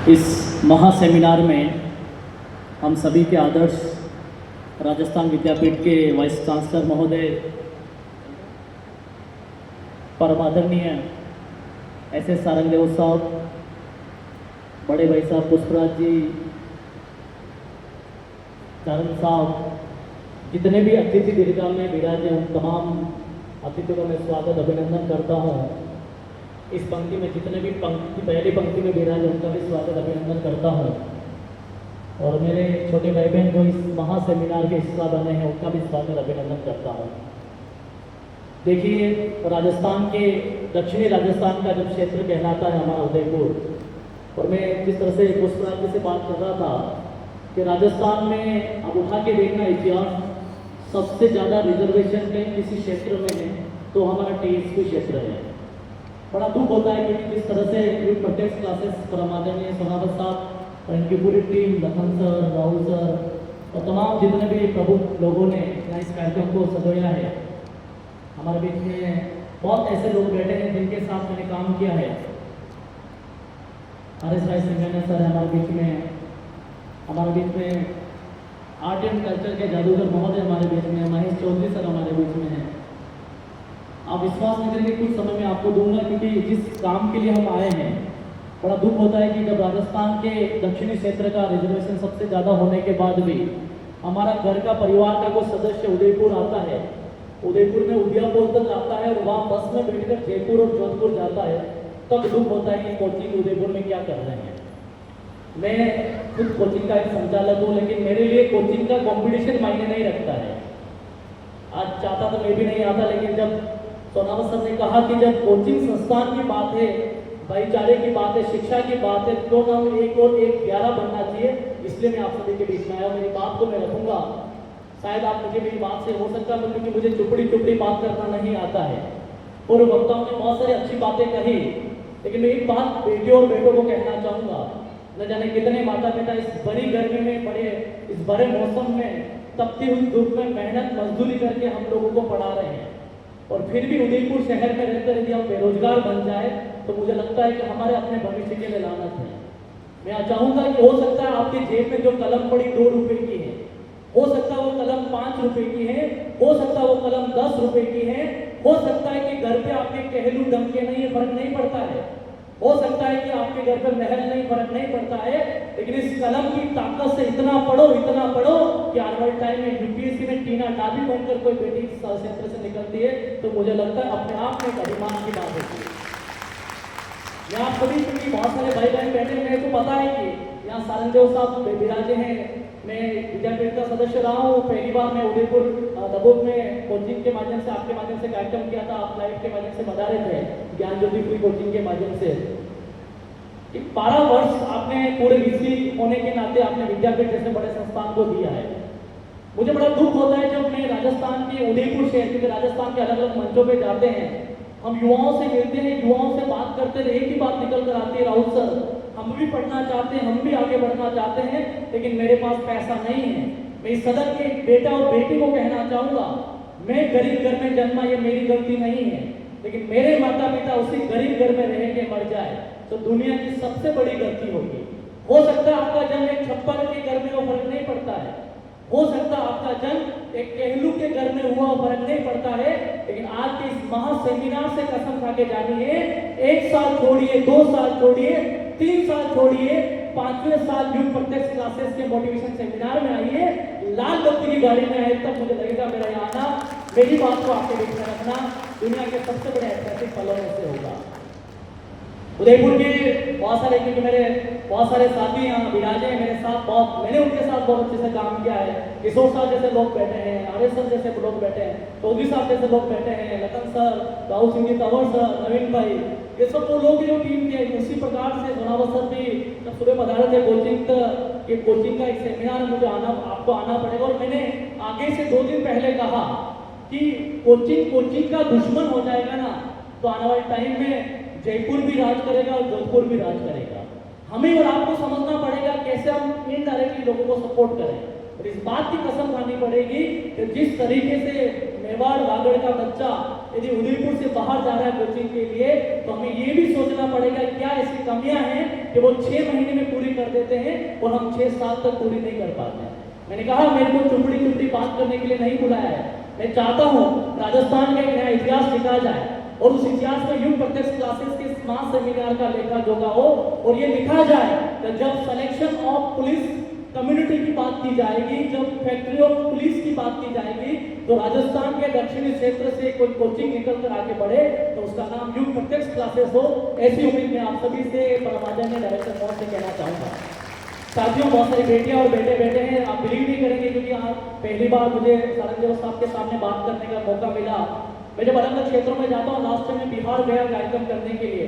इस महा सेमिनार में हम सभी के आदर्श राजस्थान विद्यापीठ के वाइस चांसलर महोदय, परम आदरणीय SS सारंगदेव साहब, बड़े भाई साहब पुष्पराज जी, चारण साहब, जितने भी अतिथि दीर्घा में विराजे उन तमाम अतिथियों का मैं स्वागत अभिनंदन करता हूँ। इस पंक्ति में जितने भी पहली पंक्ति में विराजे उनका भी स्वागत अभिनंदन करता हूँ। और मेरे छोटे भाई बहन जो इस महा सेमिनार के हिस्सा बने हैं उनका भी स्वागत अभिनंदन करता हूँ। देखिए, राजस्थान के दक्षिणी राजस्थान का जो क्षेत्र कहलाता है हमारा उदयपुर, और मैं जिस तरह से पुष्पराज जी से बात कर रहा था कि राजस्थान में अब उठा के देखना इतिहास, सबसे ज़्यादा रिजर्वेशन कहीं किसी क्षेत्र में है तो हमारा TSP क्षेत्र है। बड़ा दुख होता है क्योंकि जिस तरह से यूथ प्रत्यक्ष क्लासेस परमादरणीय सोनावत साहब और इनकी पूरी team, Lakhan sir, Rahul sir और तमाम जितने भी प्रमुख लोगों ने यहाँ इस कार्यक्रम को सजोया है। हमारे बीच में बहुत ऐसे लोग बैठे हैं जिनके साथ मैंने काम किया है। RS राय सिंघानिया सर हमारे बीच में, हमारे बीच में आर्ट एंड कल्चर के जादूगर महोदय हमारे बीच में, महेश चौधरी सर हमारे बीच में हैं। आप विश्वास नहीं करेंगे, कुछ समय में आपको दूंगा क्योंकि जिस काम के लिए हम आए हैं, बड़ा दुख होता है कि जब राजस्थान के दक्षिणी क्षेत्र का रिजर्वेशन सबसे ज़्यादा होने के बाद भी हमारा घर का परिवार का कोई सदस्य उदयपुर आता है, उदयपुर में उदयपुर तक आता है और वहाँ बस में बैठकर जयपुर और जोधपुर जाता है, तब दुख होता है कि कोचिंग उदयपुर में क्या कर रहे हैं। मैं खुद कोचिंग का एक संचालक हूँ, लेकिन मेरे लिए कोचिंग का कंपटीशन मायने नहीं रखता है। आज चाहता तो मैं भी नहीं आता, लेकिन जब सोनावत सर ने कहा कि जब कोचिंग संस्थान की बात है, भाईचारे की बात है, शिक्षा की बात है, तो हम एक और एक 11 बनना चाहिए। इसलिए मैं आप सभी के बीच में आया। मेरी बात को मैं रखूंगा, शायद आप मुझे मेरी बात से हो सकता है क्योंकि मुझे चुपड़ी चुपड़ी बात करना नहीं आता है। पूर्व वक्ताओं ने बहुत सारी अच्छी बातें कही, लेकिन मैं एक बात बेटियों और बेटों को कहना चाहूँगा। न जाने कितने माता पिता इस बड़ी गर्मी में पड़े, इस बड़े मौसम में, तपती हुई धूप में मेहनत मजदूरी करके हम लोगों को पढ़ा रहे हैं, और फिर भी उदयपुर शहर में रहकर यदि हम बेरोजगार बन जाए तो मुझे लगता है कि हमारे अपने भविष्य के लिए लानत है। मैं चाहूँगा कि हो सकता है आपकी जेब में जो कलम पड़ी 2 रुपए की है, हो सकता है वो कलम 5 रुपए की है, हो सकता है वो कलम 10 रुपए की है, हो सकता है कि घर पे आपके कहलू डंके नहीं, फर्क नहीं पड़ता है, हो सकता है कि आपके घर पे महल नहीं, फर्क नहीं पड़ता है, लेकिन इस कलम की ताकत से इतना पढ़ो कि आने वाले टाइम में UPSC में टीना डाबी बनकर कोई बेटी इस क्षेत्र से निकलती है तो मुझे लगता है अपने आप में एक अभिमान की बात होती है। यहाँ सभी क्योंकि बहुत सारे भाई बहन बैठे हैं, मेरे को पता है कि यहाँ सारंगदेव साहब विराजे हैं। मैं विद्यापीठ का सदस्य रहा हूँ। पहली बार मैं उदयपुर दबोक में कोचिंग के माध्यम से, आपके माध्यम से कार्यक्रम किया था। आप लाइव के माध्यम से बता रहे थे ज्ञान ज्योति फ्री कोचिंग के माध्यम से। 12 वर्ष आपने पूरे ऋषि होने के नाते आपने विद्यापीठ जैसे बड़े संस्थान को दिया है। मुझे बड़ा दुख होता है जब मैं राजस्थान के उदयपुर शहर के, राजस्थान के अलग अलग मंचों पे जाते हैं, हम युवाओं से मिलते हैं, युवाओं से बात करते हैं, एक ही बात निकल कर आती है, राहुल सर हम भी पढ़ना चाहते हैं, हम भी आगे बढ़ना चाहते हैं, लेकिन मेरे पास पैसा नहीं है। मैं इस सदन के बेटा और बेटी को कहना चाहूँगा, मैं गरीब घर में जन्मा, ये मेरी गलती नहीं है, लेकिन मेरे माता पिता उसी गरीब घर में रह के मर जाए तो दुनिया की सबसे बड़ी गलती होगी। हो सकता है आपका जन्म एक छप्पर के घर में हो, फर्क नहीं पड़ता है, हो सकता है आपका जन्म एक कहलू के घर में हुआ हो, फर्क नहीं पड़ता है, लेकिन आज के इस महा सेमिनार से कसम खा के जानिए, 1 साल छोड़िए, 2 साल छोड़िए, 3 साल छोड़िए, 5वें साल यूथ प्रत्यक्ष क्लासेस के मोटिवेशन सेमिनार में आइए, लाल बत्ती की गाड़ी में आए, तब मुझे लगेगा मेरा यहाँ आना, मेरी बात को आपके बीच में रखना दुनिया के सबसे बड़े ऐतिहासिक पलों में से होगा। उदयपुर के बहुत सारे, क्योंकि मेरे बहुत सारे साथी यहाँ विराजे हैं मेरे साथ, मैंने उनके साथ बहुत अच्छे से काम किया है। किशोर साहब जैसे लोग बैठे हैं, RS सर जैसे लोग बैठे हैं, चौधरी साहब जैसे लोग बैठे हैं, लखन सर, राहुल सिंह जी, तंवर सर, नवीन भाई, ये सब वो लोग जो टीम के उसी प्रकार से सोनावत सर भी जब सुबह पधारे थे कोचिंग का एक सेमिनार, मुझे आपको आना पड़ेगा। और मैंने आगे से 2 दिन पहले कहा कि कोचिंग का दुश्मन हो जाएगा ना तो आने वाले टाइम में जयपुर भी राज करेगा और जोधपुर भी राज करेगा। हमें और आपको समझना पड़ेगा कैसे हम इनडायरेक्टली लोगों को सपोर्ट करें, और इस बात की कसम खानी पड़ेगी कि जिस तरीके से मेवाड़ वागड़ का बच्चा यदि उदयपुर से बाहर जा रहा है कोचिंग के लिए, तो हमें ये भी सोचना पड़ेगा क्या ऐसी कमियां हैं कि वो 6 महीने में पूरी कर देते हैं और हम 6 साल तक पूरी नहीं कर पाते हैं। मैंने कहा मेरे को चुपड़ी चुपड़ी बात करने के लिए नहीं बुलाया है, मैं चाहता हूँ राजस्थान का एक नया इतिहास लिखा जाए और उस इतिहास में युग प्रत्यक्ष क्लासेस के स्मार्ट सेमिनार का लेखा जोखा हो और ये लिखा जाए कि जब सिलेक्शन ऑफ पुलिस कम्युनिटी की बात की जाएगी, जब फैक्ट्री ऑफ पुलिस की बात की जाएगी, तो राजस्थान के दक्षिणी क्षेत्र से कोई कोचिंग निकल कर आगे बढ़े तो उसका नाम युग प्रत्यक्ष क्लासेस हो। ऐसी उम्मीद मैं आप सभी से परमाजन डायरेक्टर महोदय से कहना चाहूँगा। साथियों, बहुत सारी बेटियां और बेटे बैठे हैं, आप बिलीव नहीं करेंगे क्योंकि आज पहली बार मुझे सारंगदेव साहब के सामने बात करने का मौका मिला। मैं जब अलग अलग क्षेत्रों में जाता हूँ, लास्ट में बिहार गया कार्यक्रम करने के लिए।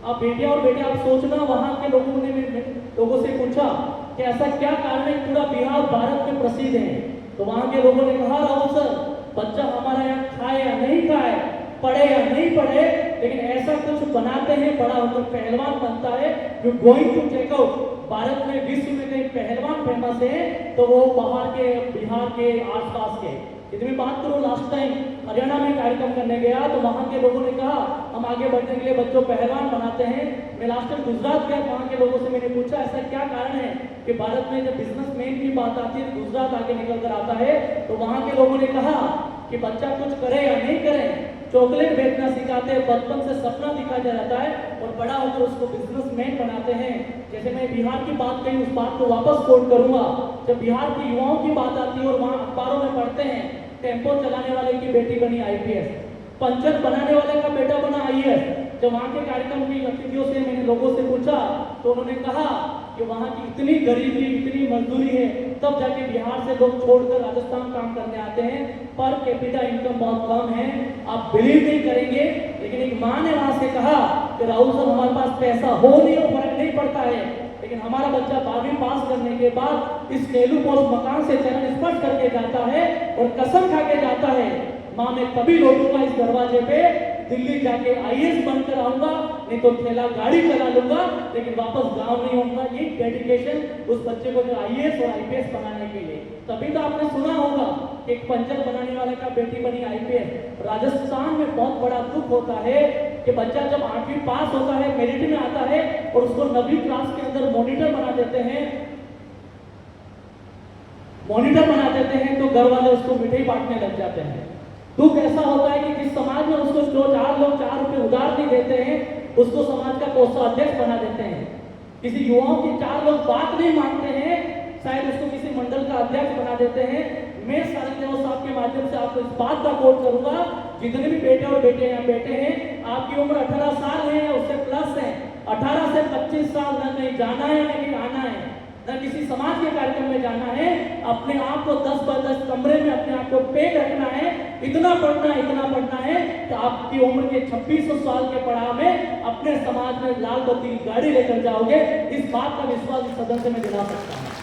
आप बेटियां और बेटे आप सोचना, वहां के लोगों ने लोगों से पूछा कि ऐसा क्या कारण है पूरा बिहार भारत में प्रसिद्ध है, तो वहां के लोगों ने कहा राहुल सर, बच्चा हमारा यहाँ खाए या नहीं खाए, पढ़े या नहीं पढ़े, लेकिन ऐसा कुछ बनाते हैं बड़ा होकर पहलवान बनता है जो गोइंग टू टेक आउट। भारत में विश्व में कई पहलवान फेमस है तो वो बाहर के बिहार के आसपास के। यदि मैं बात करूँ, लास्ट टाइम हरियाणा में कार्यक्रम करने गया तो वहाँ के लोगों ने कहा हम आगे बढ़ने के लिए बच्चों पहलवान बनाते हैं। मैं लास्ट टाइम गुजरात गया, वहाँ के लोगों से मैंने पूछा ऐसा क्या कारण है कि भारत में जब बिजनेसमैन की बात आती है तो गुजरात आगे निकल कर आता है। तो वहाँ के लोगों ने कहा कि बच्चा कुछ करे या नहीं करे, चॉकलेट बेचना सिखाते हैं, बचपन से सपना दिखाया जाता है और बड़ा होकर उसको बिजनेसमैन बनाते हैं। जैसे मैं बिहार की बात कही, उस बात को वापस कोट करूंगा। जब बिहार की युवाओं की बात आती है और वहाँ अखबारों में पढ़ते हैं टेम्पो चलाने वाले की बेटी बनी IPS, पंचर बनाने वाले का बेटा बना IAS। जब वहाँ के कार्यक्रम की अतिथियों से मैंने लोगों से पूछा तो उन्होंने कहा कि वहाँ की इतनी गरीबी, इतनी मजदूरी है, तब जाके बिहार से लोग छोड़कर राजस्थान काम करने आते हैं। पर कैपिटा इनकम बहुत कम है, आप बिलीव नहीं करेंगे, लेकिन एक माँ ने वहाँ से कहा कि राहुल सर हमारे पास पैसा हो नहीं हो फर्क नहीं पड़ता है, लेकिन हमारा बच्चा 12वीं पास करने के बाद इस टेलू पोस्ट मकान से चरण स्पर्श करके जाता है और कसम खा के जाता है, माँ मैं तभी लौटूंगा इस दरवाजे पे, दिल्ली जाके IAS बनकर आऊंगा, नहीं तो ठेला गाड़ी चला लूंगा, लेकिन वापस गांव नहीं होऊंगा। ये डेडिकेशन उस बच्चे को जो IAS और IPS बनाने के लिए। तभी तो आपने सुना होगा एक पंचर बनाने वाले का बेटी बनी IPS। राजस्थान में बहुत बड़ा दुख होता है कि बच्चा जब 8वीं पास होता है, मेरिट में आता है और उसको 9वीं क्लास के अंदर मॉनिटर बना देते हैं, तो घर वाले उसको मिठाई बांटने लग जाते हैं। दुख ऐसा होता है कि जिस समाज में उसको जो 4 लोग 4 रुपए उधार नहीं देते हैं, उसको समाज का कोषाध्यक्ष बना देते हैं। किसी युवाओं की 4 लोग बात नहीं मानते हैं, शायद उसको किसी मंडल का अध्यक्ष बना देते हैं। मैं सारंगदेव साहब के माध्यम से आपको इस बात का कोट करूंगा, जितने भी बेटे और बेटे यहाँ बैठे हैं, आपकी उम्र 18 साल है या उससे प्लस है, 18 से 25 साल न कहीं जाना है न कहीं आना है, न किसी समाज के कार्यक्रम में जाना है, अपने आप को 10 बाय 10 कमरे में अपने आप को पैक रखना है, इतना पढ़ना है कि आपकी उम्र के 2600 साल के पड़ाव में अपने समाज में लाल बत्ती गाड़ी लेकर जाओगे। इस बात का विश्वास इस सदन से मैं दिला सकता हूँ।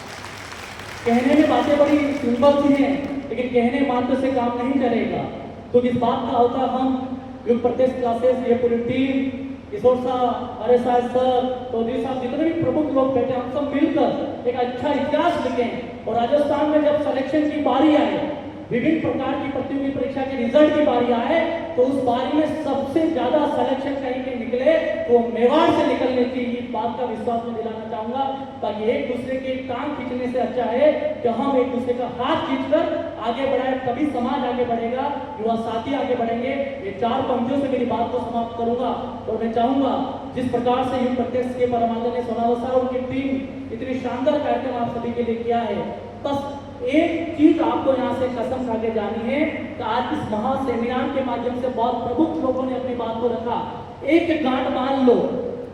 कहने में बातें बड़ी सिंपल सी हैं, लेकिन कहने मात्र से काम नहीं चलेगा। तो इस बात का होता हम युग प्रत्यक्ष क्लासेस, ये पूरी टीम, किशोर साहब, अरे साहब सर, चौधरी साहब, जितने भी प्रमुख लोग बैठे, हम सब मिलकर एक अच्छा इतिहास लिखें और राजस्थान में जब सिलेक्शन की बारी आए, विभिन्न प्रकार की प्रतियोगी परीक्षा के रिजल्ट की बारी आए, तो उस बारी में सबसे ज्यादा सिलेक्शन कहीं के निकले तो मेवाड़ से निकलने की इस बात का विश्वास में दिलाना चाहूंगा। ताकि एक दूसरे के टांग खींचने से अच्छा है कि हम एक दूसरे का हाथ खींचकर आगे बढ़ाए, तभी समाज आगे बढ़ेगा, युवा साथी आगे बढ़ेंगे। ये 4 पंक्तियों से मेरी बात को समाप्त करूंगा और मैं चाहूंगा जिस प्रकार से युग प्रत्यक्ष के परमानंद ने सोनावत साहब उनकी टीम इतनी शानदार कार्यक्रम आप सभी के लिए किया है, बस एक चीज आपको यहाँ से कसम खा के जानी है कि आज इस महा सेमिनार के माध्यम से बहुत प्रमुख लोगों ने अपनी बात को रखा। एक गांठ मान लो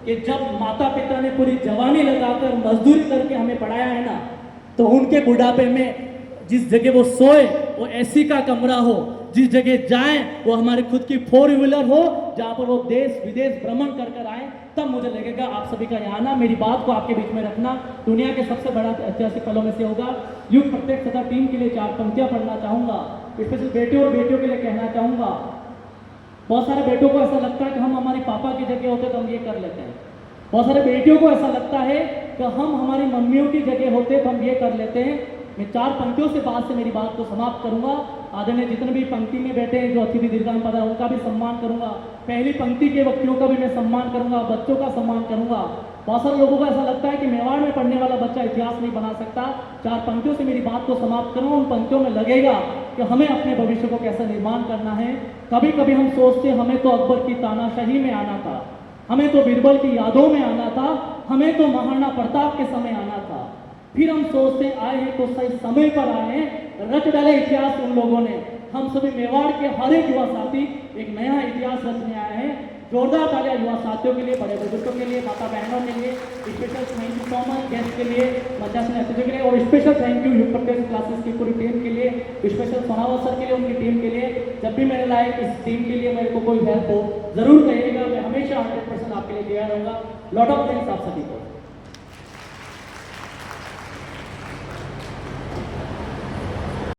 कि जब माता पिता ने पूरी जवानी लगाकर मजदूरी करके हमें पढ़ाया है ना, तो उनके बुढ़ापे में जिस जगह वो सोए वो एसी का कमरा हो, जिस जगह जाएं वो हमारी खुद की 4 व्हीलर हो, जहां पर वो देश विदेश भ्रमण कर कर आए, तब मुझे लगेगा आप सभी का यहाँ आना, मेरी बात को आपके बीच में रखना दुनिया के सबसे बड़ा ऐतिहासिक पलों में से होगा। युग प्रत्यक्ष तथा टीम के लिए 4 पंक्तियां पढ़ना चाहूंगा, स्पेशल बेटे और बेटियों के लिए कहना चाहूंगा। बहुत सारे बेटों को ऐसा लगता है कि हम हमारी पापा की जगह होते तो हम ये कर लेते हैं, बहुत सारे बेटियों को ऐसा लगता है कि हम हमारी मम्मियों की जगह होते तो हम ये कर लेते हैं। मैं 4 पंक्तियों से बाद से मेरी बात को समाप्त करूंगा। आदरणीय जितने भी पंक्ति में बैठे हैं, जो अतिथि दीर्घांत पद है, उनका भी सम्मान करूंगा। पहली पंक्ति के व्यक्तियों का भी मैं सम्मान करूंगा, बच्चों का सम्मान करूंगा। बहुत सारे लोगों को ऐसा लगता है कि मेवाड़ में पढ़ने वाला बच्चा इतिहास नहीं बना सकता। 4 पंक्तियों से मेरी बात को समाप्त करूंगा। उन पंक्तियों में लगेगा कि हमें अपने भविष्य को कैसे निर्माण करना है। कभी कभी हम सोचते हमें तो अकबर की तानाशाही में आना था, हमें तो बीरबल की यादों में आना था, हमें तो महाराणा प्रताप के समय आना था। फिर हम सोचते आए हैं तो सही समय पर आए हैं, रच डाले इतिहास उन लोगों ने। हम सभी मेवाड़ के हर एक युवा साथी एक नया इतिहास रचने आए हैं। जोरदार तालियां युवा साथियों के लिए, बड़े बुजुर्गों के लिए, माता बहनों के लिए। Special thank you so much guest के लिए, मंचासीन अतिथियों के लिए, और स्पेशल थैंक यू यूप्रदेश क्लासेस की पूरी टीम के लिए, स्पेशल सोनावत सर के लिए, उनकी टीम के लिए। जब भी मेरे लायक इस टीम के लिए मेरे को कोई हेल्प हो जरूर कहिएगा, मैं हमेशा 100% आपके लिए तैयार रहूँगा। लॉट ऑफ थैंक्स आप सभी को।